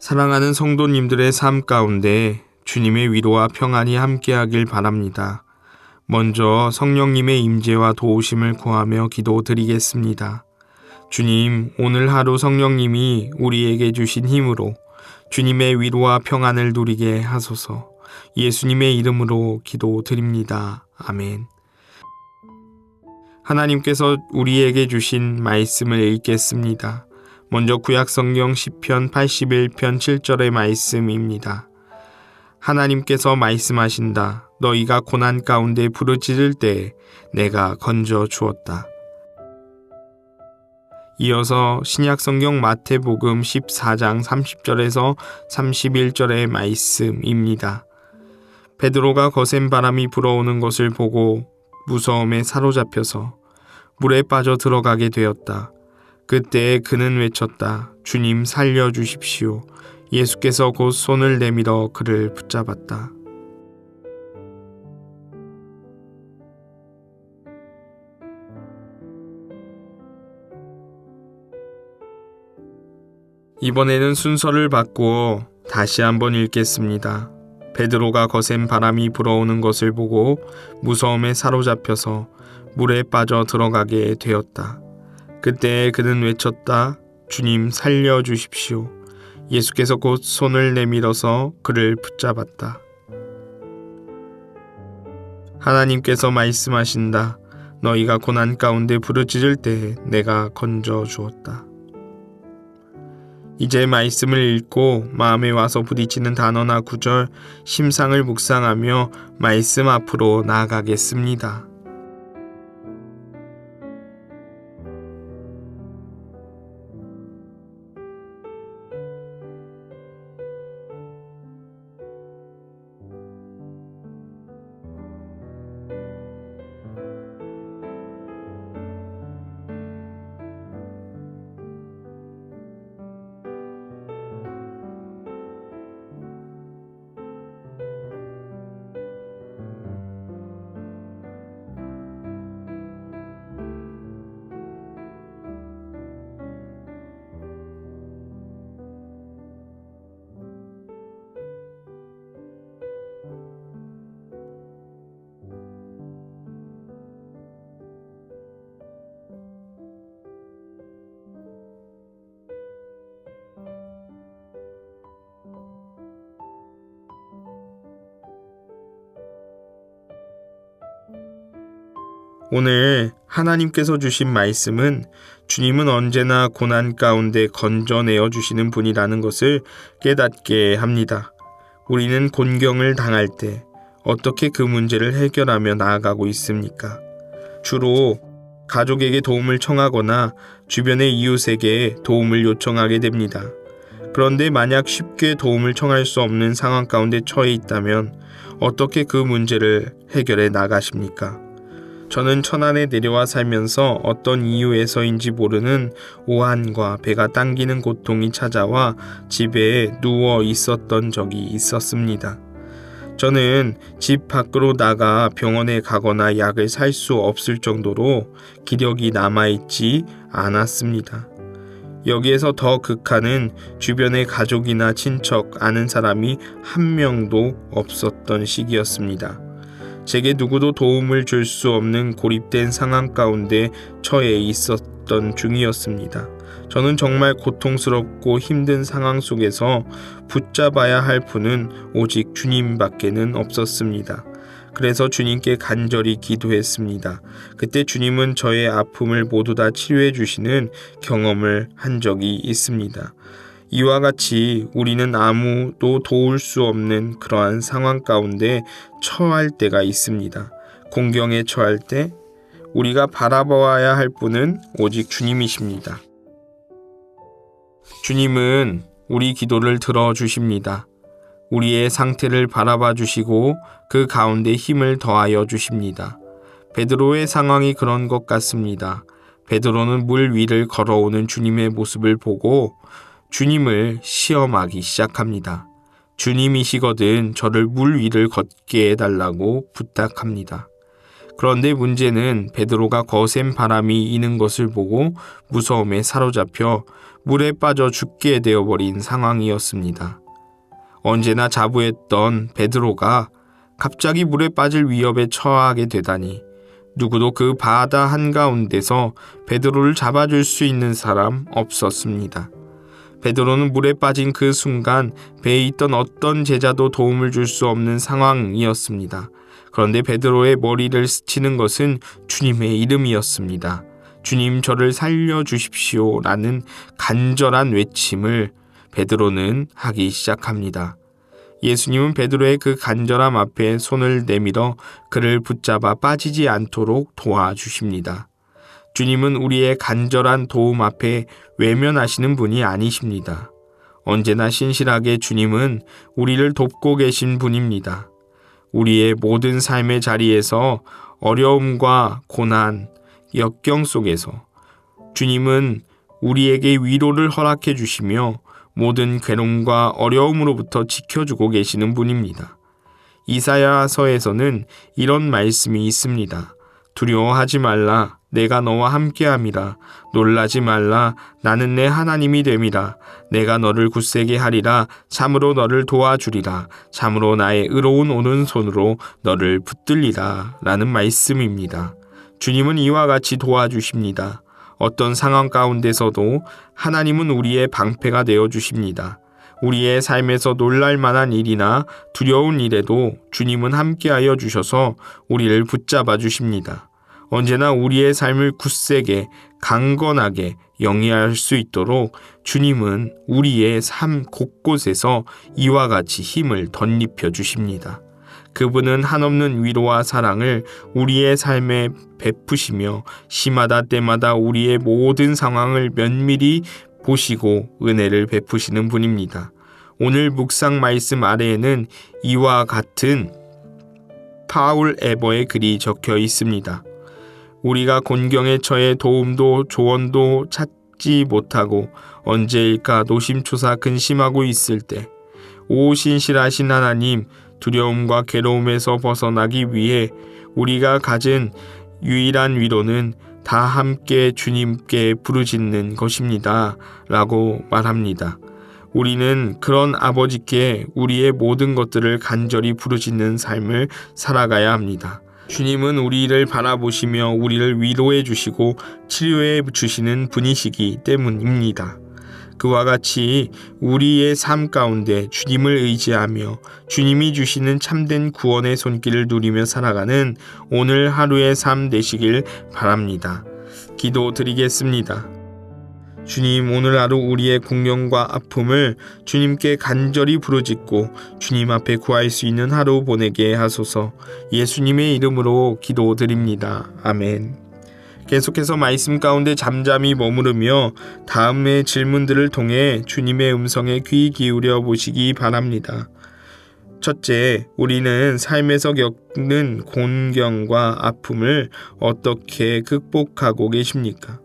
사랑하는 성도님들의 삶 가운데 주님의 위로와 평안이 함께하길 바랍니다. 먼저 성령님의 임재와 도우심을 구하며 기도드리겠습니다. 주님, 오늘 하루 성령님이 우리에게 주신 힘으로 주님의 위로와 평안을 누리게 하소서. 예수님의 이름으로 기도드립니다. 아멘. 하나님께서 우리에게 주신 말씀을 읽겠습니다. 먼저 구약성경 시편 81편 7절의 말씀입니다. 하나님께서 말씀하신다. 너희가 고난 가운데 부르짖을 때 내가 건져 주었다. 이어서 신약성경 마태복음 14장 30절에서 31절의 말씀입니다. 베드로가 거센 바람이 불어오는 것을 보고 무서움에 사로잡혀서 물에 빠져 들어가게 되었다. 그때 그는 외쳤다. 주님 살려주십시오. 예수께서 곧 손을 내밀어 그를 붙잡았다. 이번에는 순서를 바꾸어 다시 한번 읽겠습니다. 베드로가 거센 바람이 불어오는 것을 보고 무서움에 사로잡혀서 물에 빠져 들어가게 되었다. 그때 그는 외쳤다. 주님 살려주십시오. 예수께서 곧 손을 내밀어서 그를 붙잡았다. 하나님께서 말씀하신다. 너희가 고난 가운데 부르짖을 때 내가 건져 주었다. 이제 말씀을 읽고 마음에 와서 부딪히는 단어나 구절, 심상을 묵상하며 말씀 앞으로 나아가겠습니다. 오늘 하나님께서 주신 말씀은 주님은 언제나 고난 가운데 건져내어 주시는 분이라는 것을 깨닫게 합니다. 우리는 곤경을 당할 때 어떻게 그 문제를 해결하며 나아가고 있습니까? 주로 가족에게 도움을 청하거나 주변의 이웃에게 도움을 요청하게 됩니다. 그런데 만약 쉽게 도움을 청할 수 없는 상황 가운데 처해 있다면 어떻게 그 문제를 해결해 나가십니까? 저는 천안에 내려와 살면서 어떤 이유에서인지 모르는 오한과 배가 당기는 고통이 찾아와 집에 누워 있었던 적이 있었습니다. 저는 집 밖으로 나가 병원에 가거나 약을 살 수 없을 정도로 기력이 남아있지 않았습니다. 여기에서 더 극한은 주변에 가족이나 친척, 아는 사람이 한 명도 없었던 시기였습니다. 제게 누구도 도움을 줄 수 없는 고립된 상황 가운데 처해 있었던 중이었습니다. 저는 정말 고통스럽고 힘든 상황 속에서 붙잡아야 할 분은 오직 주님밖에는 없었습니다. 그래서 주님께 간절히 기도했습니다. 그때 주님은 저의 아픔을 모두 다 치료해 주시는 경험을 한 적이 있습니다. 이와 같이 우리는 아무도 도울 수 없는 그러한 상황 가운데 처할 때가 있습니다. 공경에 처할 때 우리가 바라봐야 할 분은 오직 주님이십니다. 주님은 우리 기도를 들어주십니다. 우리의 상태를 바라봐 주시고 그 가운데 힘을 더하여 주십니다. 베드로의 상황이 그런 것 같습니다. 베드로는 물 위를 걸어오는 주님의 모습을 보고 주님을 시험하기 시작합니다. 주님이시거든 저를 물 위를 걷게 해달라고 부탁합니다. 그런데 문제는 베드로가 거센 바람이 이는 것을 보고 무서움에 사로잡혀 물에 빠져 죽게 되어버린 상황이었습니다. 언제나 자부했던 베드로가 갑자기 물에 빠질 위협에 처하게 되다니 누구도 그 바다 한가운데서 베드로를 잡아줄 수 있는 사람 없었습니다. 베드로는 물에 빠진 그 순간 배에 있던 어떤 제자도 도움을 줄 수 없는 상황이었습니다. 그런데 베드로의 머리를 스치는 것은 주님의 이름이었습니다. 주님, 저를 살려주십시오 라는 간절한 외침을 베드로는 하기 시작합니다. 예수님은 베드로의 그 간절함 앞에 손을 내밀어 그를 붙잡아 빠지지 않도록 도와주십니다. 주님은 우리의 간절한 도움 앞에 외면하시는 분이 아니십니다. 언제나 신실하게 주님은 우리를 돕고 계신 분입니다. 우리의 모든 삶의 자리에서 어려움과 고난, 역경 속에서 주님은 우리에게 위로를 허락해 주시며 모든 괴로움과 어려움으로부터 지켜주고 계시는 분입니다. 이사야서에서는 이런 말씀이 있습니다. 두려워하지 말라. 내가 너와 함께함이라. 놀라지 말라. 나는 내 하나님이 됨이라. 내가 너를 굳세게 하리라. 참으로 너를 도와주리라. 참으로 나의 의로운 오른손으로 너를 붙들리라. 라는 말씀입니다. 주님은 이와 같이 도와주십니다. 어떤 상황 가운데서도 하나님은 우리의 방패가 되어 주십니다. 우리의 삶에서 놀랄 만한 일이나 두려운 일에도 주님은 함께하여 주셔서 우리를 붙잡아 주십니다. 언제나 우리의 삶을 굳세게 강건하게 영위할 수 있도록 주님은 우리의 삶 곳곳에서 이와 같이 힘을 덧입혀 주십니다. 그분은 한없는 위로와 사랑을 우리의 삶에 베푸시며 시마다 때마다 우리의 모든 상황을 면밀히 보시고 은혜를 베푸시는 분입니다. 오늘 묵상 말씀 아래에는 이와 같은 파울 에버의 글이 적혀 있습니다. 우리가 곤경에 처해 도움도 조언도 찾지 못하고 언제일까 노심초사 근심하고 있을 때, 오 신실하신 하나님, 두려움과 괴로움에서 벗어나기 위해 우리가 가진 유일한 위로는 다 함께 주님께 부르짖는 것입니다. 라고 말합니다. 우리는 그런 아버지께 우리의 모든 것들을 간절히 부르짖는 삶을 살아가야 합니다. 주님은 우리를 바라보시며 우리를 위로해 주시고 치료해 주시는 분이시기 때문입니다. 그와 같이 우리의 삶 가운데 주님을 의지하며 주님이 주시는 참된 구원의 손길을 누리며 살아가는 오늘 하루의 삶 되시길 바랍니다. 기도드리겠습니다. 주님, 오늘 하루 우리의 공경과 아픔을 주님께 간절히 부르짖고 주님 앞에 구할 수 있는 하루 보내게 하소서. 예수님의 이름으로 기도드립니다. 아멘. 계속해서 말씀 가운데 잠잠히 머무르며 다음의 질문들을 통해 주님의 음성에 귀 기울여 보시기 바랍니다. 첫째, 우리는 삶에서 겪는 곤경과 아픔을 어떻게 극복하고 계십니까?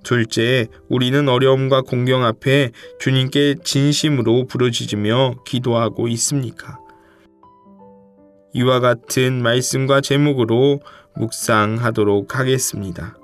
둘째, 우리는 어려움과 공경 앞에 주님께 진심으로 부르짖으며 기도하고 있습니까? 이와 같은 말씀과 제목으로 묵상하도록 하겠습니다.